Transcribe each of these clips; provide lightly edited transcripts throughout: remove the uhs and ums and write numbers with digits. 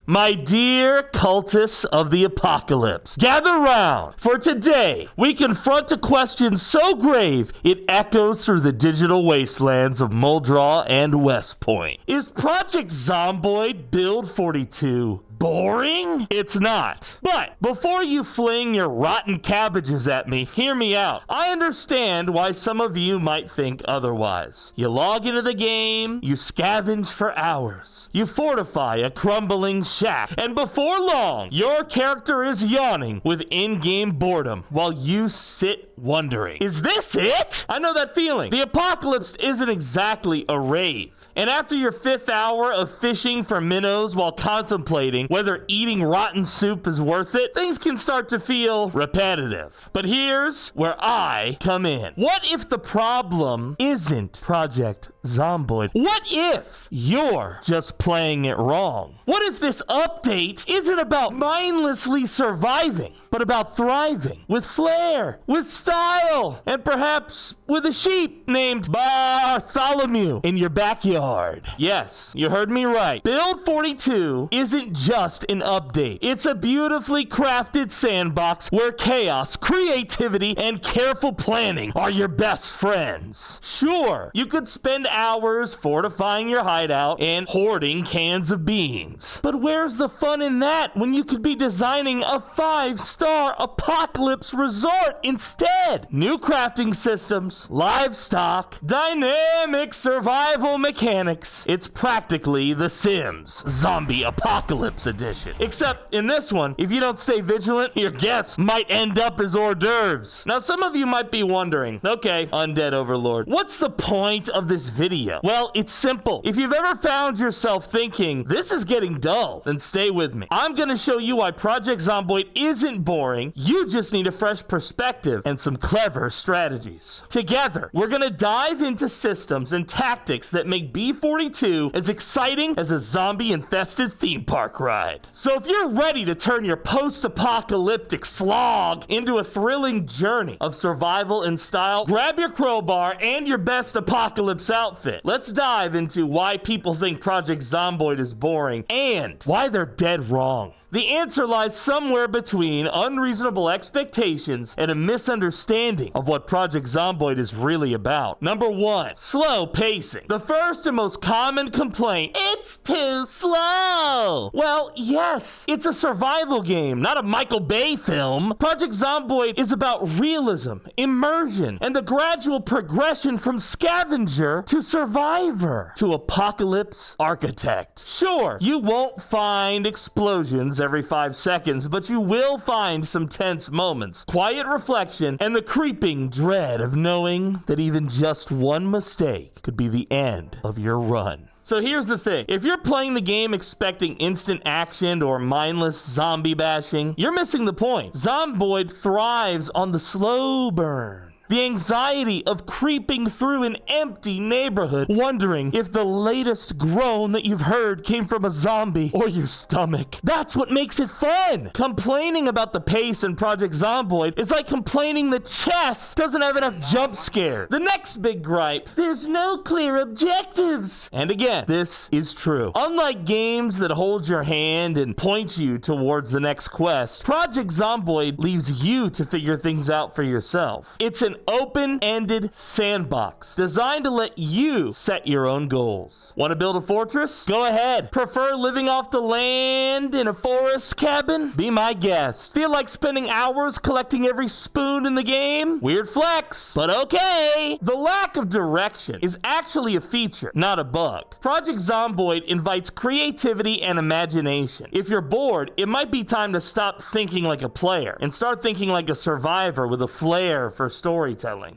My dear cultists of the apocalypse, gather round, for today we confront a question so grave it echoes through the digital wastelands of Muldraugh and West Point. Is Project Zomboid Build 42 boring? It's not. But before you fling your rotten cabbages at me, hear me out. I understand why some of you might think otherwise. You log into the game, you scavenge for hours, you fortify a crumbling shack, and before long, your character is yawning with in-game boredom while you sit wondering, is this it? I know that feeling. The apocalypse isn't exactly a rave. And after your 5th hour of fishing for minnows while contemplating whether eating rotten soup is worth it, things can start to feel repetitive. But here's where I come in. What if the problem isn't Project Zomboid? What if you're just playing it wrong? What if this update isn't about mindlessly surviving, but about thriving with flair, with style, and perhaps with a sheep named Bartholomew in your backyard? Yes, you heard me right. Build 42 isn't just an update. It's a beautifully crafted sandbox where chaos, creativity, and careful planning are your best friends. Sure, you could spend hours fortifying your hideout and hoarding cans of beans. But where's the fun in that when you could be designing a 5-star apocalypse resort instead? New crafting systems, livestock, dynamic survival mechanics. It's practically The Sims Zombie Apocalypse Edition. Except in this one, if you don't stay vigilant, your guests might end up as hors d'oeuvres. Now some of you might be wondering, okay, Undead Overlord, what's the point of this video? Well, it's simple. If you've ever found yourself thinking, this is getting dull, then stay with me. I'm gonna show you why Project Zomboid isn't boring. You just need a fresh perspective and some clever strategies. Together, we're gonna dive into systems and tactics that make B42 as exciting as a zombie-infested theme park ride. So if you're ready to turn your post-apocalyptic slog into a thrilling journey of survival and style, grab your crowbar and your best apocalypse outfit. Let's dive into why people think Project Zomboid is boring and why they're dead wrong. The answer lies somewhere between unreasonable expectations and a misunderstanding of what Project Zomboid is really about. Number 1, slow pacing. The first and most common complaint, it's too slow. Well, yes, it's a survival game, not a Michael Bay film. Project Zomboid is about realism, immersion, and the gradual progression from scavenger to survivor to apocalypse architect. Sure, you won't find explosions every 5 seconds, but you will find some tense moments, quiet reflection, and the creeping dread of knowing that even just one mistake could be the end of your run. So here's the thing. If you're playing the game expecting instant action or mindless zombie bashing, you're missing the point. Zomboid thrives on the slow burn. The anxiety of creeping through an empty neighborhood, wondering if the latest groan that you've heard came from a zombie or your stomach. That's what makes it fun. Complaining about the pace in Project Zomboid is like complaining that chess doesn't have enough jump scare. The next big gripe, there's no clear objectives. And again, this is true. Unlike games that hold your hand and point you towards the next quest, Project Zomboid leaves you to figure things out for yourself. It's an open-ended sandbox designed to let you set your own goals. Want to build a fortress? Go ahead. Prefer living off the land in a forest cabin? Be my guest. Feel like spending hours collecting every spoon in the game? Weird flex, but okay. The lack of direction is actually a feature, not a bug. Project Zomboid invites creativity and imagination. If you're bored, it might be time to stop thinking like a player and start thinking like a survivor with a flair for storytelling.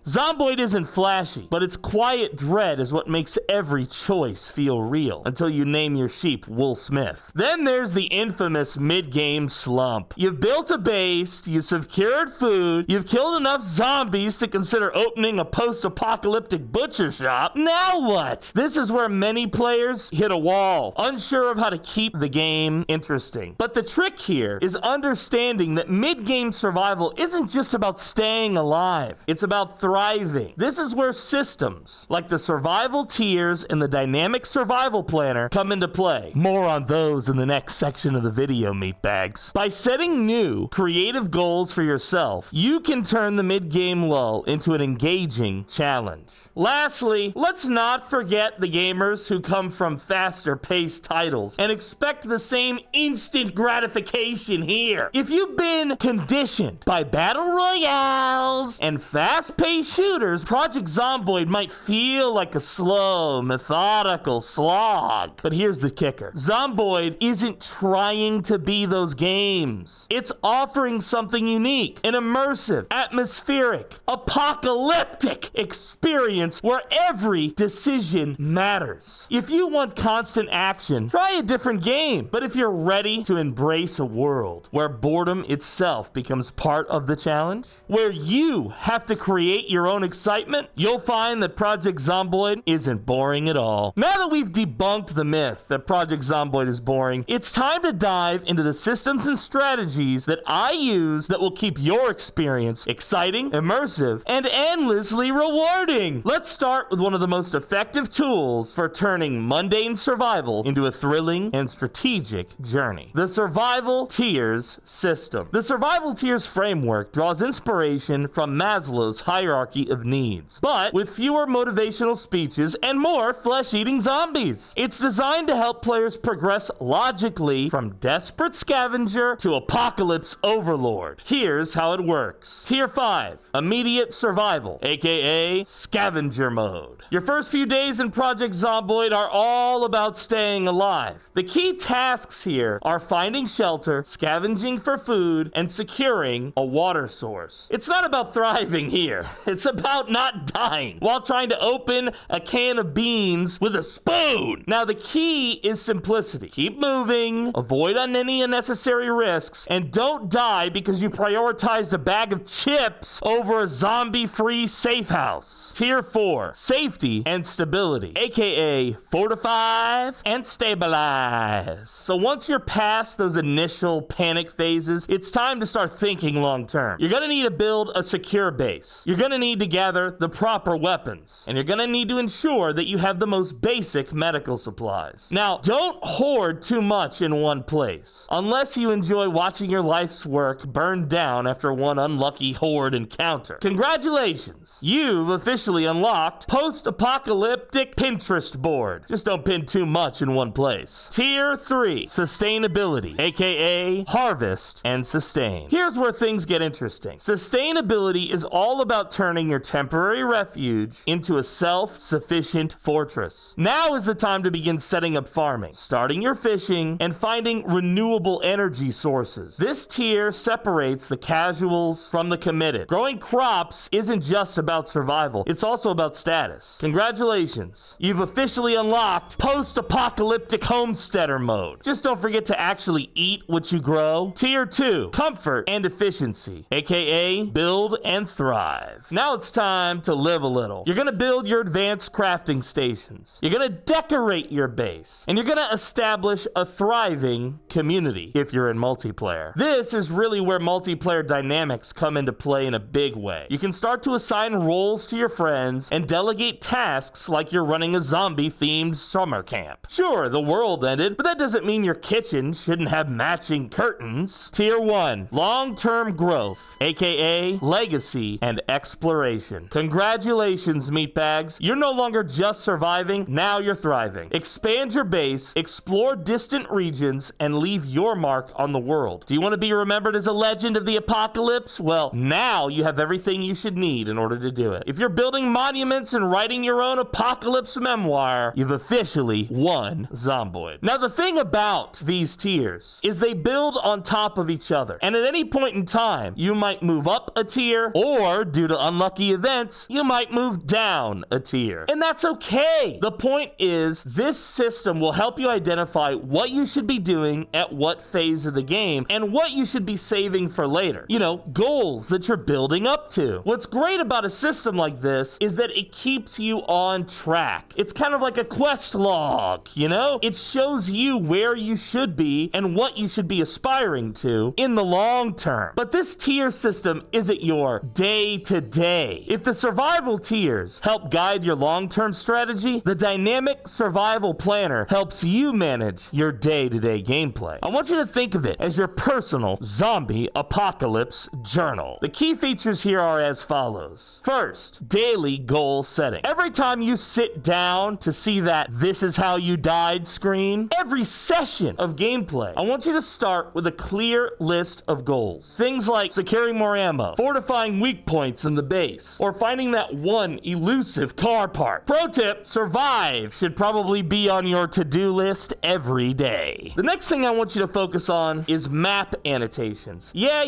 Zomboid isn't flashy, but its quiet dread is what makes every choice feel real until you name your sheep Will Smith. Then there's the infamous mid-game slump. You've built a base, you've secured food, you've killed enough zombies to consider opening a post-apocalyptic butcher shop. Now what? This is where many players hit a wall, unsure of how to keep the game interesting. But the trick here is understanding that mid-game survival isn't just about staying alive. It's It's about thriving. This is where systems like the survival tiers and the dynamic survival planner come into play. More on those in the next section of the video, meatbags. By setting new, creative goals for yourself, you can turn the mid-game lull into an engaging challenge. Lastly, let's not forget the gamers who come from faster-paced titles and expect the same instant gratification here. If you've been conditioned by battle royales and fast-paced shooters, Project Zomboid might feel like a slow, methodical slog. But here's the kicker. Zomboid isn't trying to be those games. It's offering something unique, an immersive, atmospheric, apocalyptic experience where every decision matters. If you want constant action, try a different game. But if you're ready to embrace a world where boredom itself becomes part of the challenge, where you have to create your own excitement, you'll find that Project Zomboid isn't boring at all. Now that we've debunked the myth that Project Zomboid is boring, it's time to dive into the systems and strategies that I use that will keep your experience exciting, immersive, and endlessly rewarding. Let's start with one of the most effective tools for turning mundane survival into a thrilling and strategic journey: the survival tiers system. The survival tiers framework draws inspiration from Maslow's hierarchy of needs, but with fewer motivational speeches and more flesh-eating zombies. It's designed to help players progress logically from desperate scavenger to apocalypse overlord. Here's how it works. Tier 5, immediate survival, aka scavenger mode. Your first few days in Project Zomboid are all about staying alive. The key tasks here are finding shelter, scavenging for food, and securing a water source. It's not about thriving here. It's about not dying while trying to open a can of beans with a spoon. Now, the key is simplicity. Keep moving, avoid any unnecessary risks, and don't die because you prioritized a bag of chips over a zombie-free safe house. Tier 4, safety and stability, aka fortify and stabilize. So once you're past those initial panic phases, it's time to start thinking long term. You're gonna need to build a secure base. You're gonna need to gather the proper weapons, and you're gonna need to ensure that you have the most basic medical supplies. Now, don't hoard too much in one place, unless you enjoy watching your life's work burned down after one unlucky horde encounter. Congratulations! You've officially unlocked post-apocalyptic Pinterest board. Just don't pin too much in one place. Tier 3, sustainability, aka harvest and sustain. Here's where things get interesting. Sustainability is all about turning your temporary refuge into a self-sufficient fortress. Now is the time to begin setting up farming, starting your fishing, and finding renewable energy sources. This tier separates the casuals from the committed. Growing crops isn't just about survival, it's also about status. Congratulations, you've officially unlocked post-apocalyptic homesteader mode. Just don't forget to actually eat what you grow. Tier 2, comfort and efficiency, aka build and thrive. Now it's time to live a little. You're gonna build your advanced crafting stations. You're gonna decorate your base, and you're gonna establish a thriving community if you're in multiplayer. This is really where multiplayer dynamics come into play in a big way. You can start to assign roles to your friends and delegate tasks like you're running a zombie-themed summer camp. Sure, the world ended, but that doesn't mean your kitchen shouldn't have matching curtains. Tier 1, long-term growth, aka legacy and exploration. Congratulations, meatbags. You're no longer just surviving, now you're thriving. Expand your base, explore distant regions, and leave your mark on the world. Do you want to be remembered as a legend of the apocalypse? Well, now you have everything you should need in order to do it. If you're building monuments and writing your own apocalypse memoir, you've officially won Zomboid. Now, the thing about these tiers is they build on top of each other, and at any point in time, you might move up a tier, or due to unlucky events, you might move down a tier. And that's okay. The point is, this system will help you identify what you should be doing at what phase of the game, and what you should be saving for later. You know, goals that you're building up to. What's great about a system like this is that it keeps you on track. It's kind of like a quest log, you know? It shows you where you should be and what you should be aspiring to in the long term. But this tier system isn't your day day to day. If the survival tiers help guide your long-term strategy, the dynamic survival planner helps you manage your day-to-day gameplay. I want you to think of it as your personal zombie apocalypse journal. The key features here are as follows. First, daily goal setting. Every time you sit down to see that "this is how you died" screen, every session of gameplay, I want you to start with a clear list of goals. Things like securing more ammo, fortifying weak points in the base, or finding that one elusive car part. Pro tip, survive should probably be on your to-do list every day. The next thing I want you to focus on is map annotations. Yeah,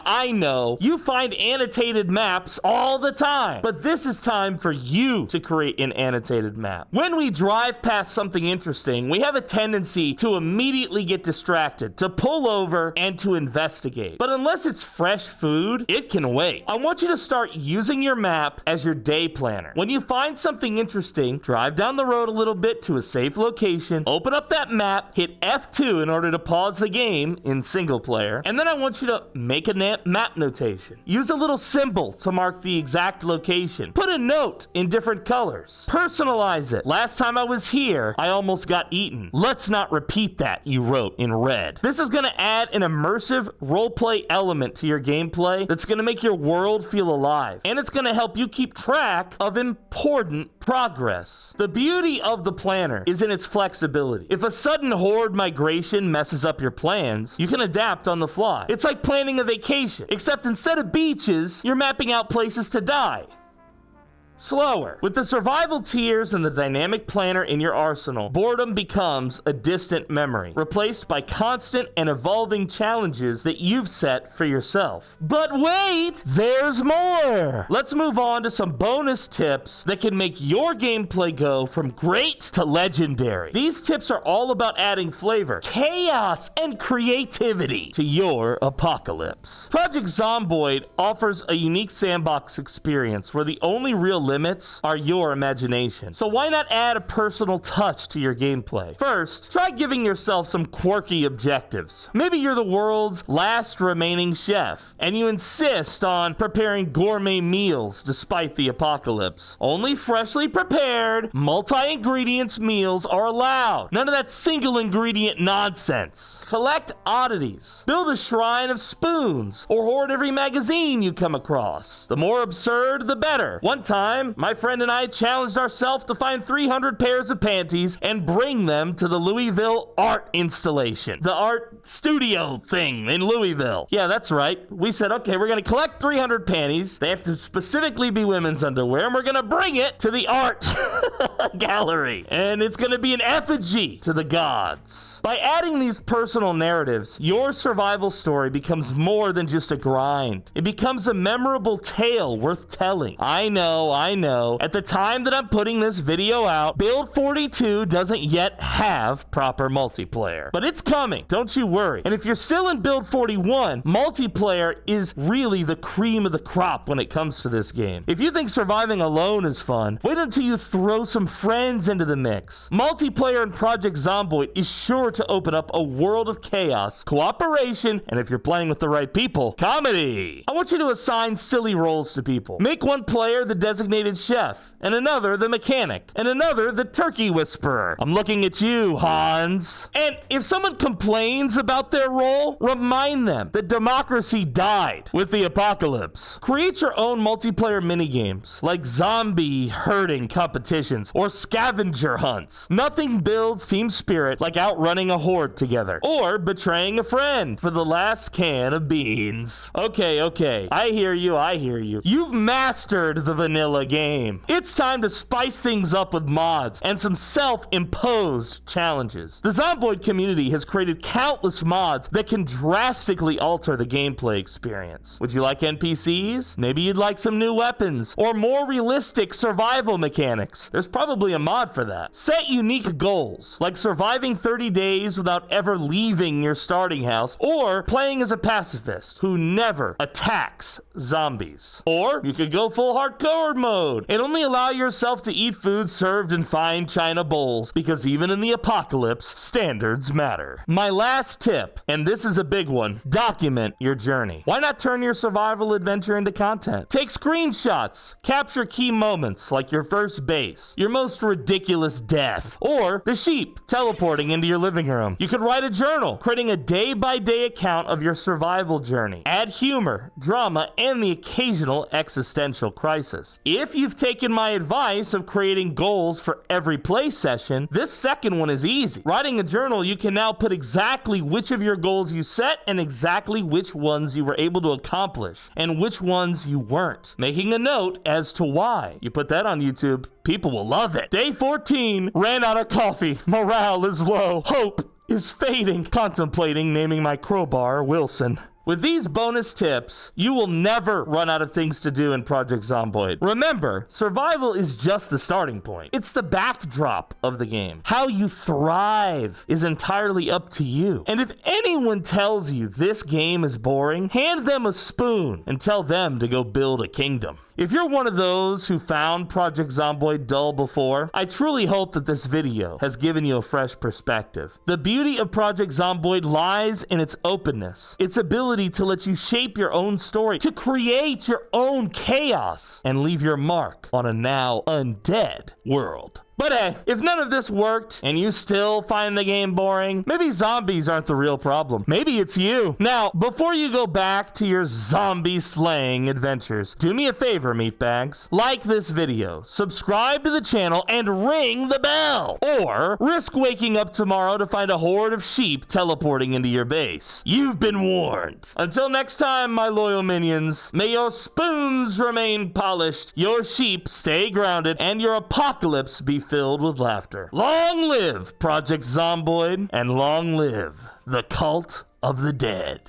I know. You find annotated maps all the time, but this is time for you to create an annotated map. When we drive past something interesting, we have a tendency to immediately get distracted, to pull over, and to investigate. But unless it's fresh food, it can wait. I want you to start using your map as your day planner. When you find something interesting, drive down the road a little bit to a safe location, open up that map, hit F2 in order to pause the game in single player, and then I want you to make a map notation. Use a little symbol to mark the exact location. Put a note in different colors. Personalize it. Last time I was here, I almost got eaten. Let's not repeat that, you wrote in red. This is going to add an immersive roleplay element to your gameplay that's going to make your world feel alive, and it's going to help you keep track of important progress. The beauty of the planner is in its flexibility. If a sudden horde migration messes up your plans, you can adapt on the fly. It's like planning a vacation, except instead of beaches, you're mapping out places to die. Slower. With the survival tiers and the dynamic planner in your arsenal, boredom becomes a distant memory, replaced by constant and evolving challenges that you've set for yourself. But wait, there's more! Let's move on to some bonus tips that can make your gameplay go from great to legendary. These tips are all about adding flavor, chaos, and creativity to your apocalypse. Project Zomboid offers a unique sandbox experience where the only real limits are your imagination. So why not add a personal touch to your gameplay? First, try giving yourself some quirky objectives. Maybe you're the world's last remaining chef, and you insist on preparing gourmet meals despite the apocalypse. Only freshly prepared, multi-ingredients meals are allowed. None of that single ingredient nonsense. Collect oddities. Build a shrine of spoons, or hoard every magazine you come across. The more absurd, the better. One time, my friend and I challenged ourselves to find 300 pairs of panties and bring them to the Louisville art installation. The art studio thing in Louisville. Yeah, that's right. We said, okay, we're going to collect 300 panties. They have to specifically be women's underwear, and we're going to bring it to the art gallery. And it's going to be an effigy to the gods. By adding these personal narratives, your survival story becomes more than just a grind. It becomes a memorable tale worth telling. I know. At the time that I'm putting this video out, Build 42 doesn't yet have proper multiplayer. But it's coming, don't you worry. And if you're still in Build 41, multiplayer is really the cream of the crop when it comes to this game. If you think surviving alone is fun, wait until you throw some friends into the mix. Multiplayer in Project Zomboid is sure to open up a world of chaos, cooperation, and if you're playing with the right people, comedy. I want you to assign silly roles to people. Make one player the designated chef, and another the mechanic, and another the turkey whisperer. I'm looking at you, Hans. And if someone complains about their role, remind them that democracy died with the apocalypse. Create your own multiplayer minigames, like zombie herding competitions or scavenger hunts. Nothing builds team spirit like outrunning a horde together, or betraying a friend for the last can of beans. Okay, I hear you. You've mastered the vanilla game. It's time to spice things up with mods and some self-imposed challenges. The Zomboid community has created countless mods that can drastically alter the gameplay experience. Would you like NPCs? Maybe you'd like some new weapons or more realistic survival mechanics. There's probably a mod for that. Set unique goals, like surviving 30 days without ever leaving your starting house, or playing as a pacifist who never attacks zombies. Or you could go full hardcore mode mode and only allow yourself to eat food served in fine china bowls, because even in the apocalypse, standards matter. My last tip, and this is a big one, document your journey. Why not turn your survival adventure into content? Take screenshots, capture key moments like your first base, your most ridiculous death, or the sheep teleporting into your living room. You could write a journal, creating a day-by-day account of your survival journey. Add humor, drama, and the occasional existential crisis. If you've taken my advice of creating goals for every play session, this second one is easy. Writing a journal, you can now put exactly which of your goals you set and exactly which ones you were able to accomplish and which ones you weren't, making a note as to why. You put that on YouTube, people will love it. Day 14, ran out of coffee, morale is low, hope is fading, contemplating naming my crowbar Wilson. With these bonus tips, you will never run out of things to do in Project Zomboid. Remember, survival is just the starting point. It's the backdrop of the game. How you thrive is entirely up to you. And if anyone tells you this game is boring, hand them a spoon and tell them to go build a kingdom. If you're one of those who found Project Zomboid dull before, I truly hope that this video has given you a fresh perspective. The beauty of Project Zomboid lies in its openness, its ability to let you shape your own story, to create your own chaos, and leave your mark on a now undead world. But hey, if none of this worked and you still find the game boring, maybe zombies aren't the real problem. Maybe it's you. Now, before you go back to your zombie slaying adventures, do me a favor, meatbags. Like this video, subscribe to the channel, and ring the bell. Or risk waking up tomorrow to find a horde of sheep teleporting into your base. You've been warned. Until next time, my loyal minions, may your spoons remain polished, your sheep stay grounded, and your apocalypse be filled with laughter. Long live Project Zomboid, and long live the cult of the dead.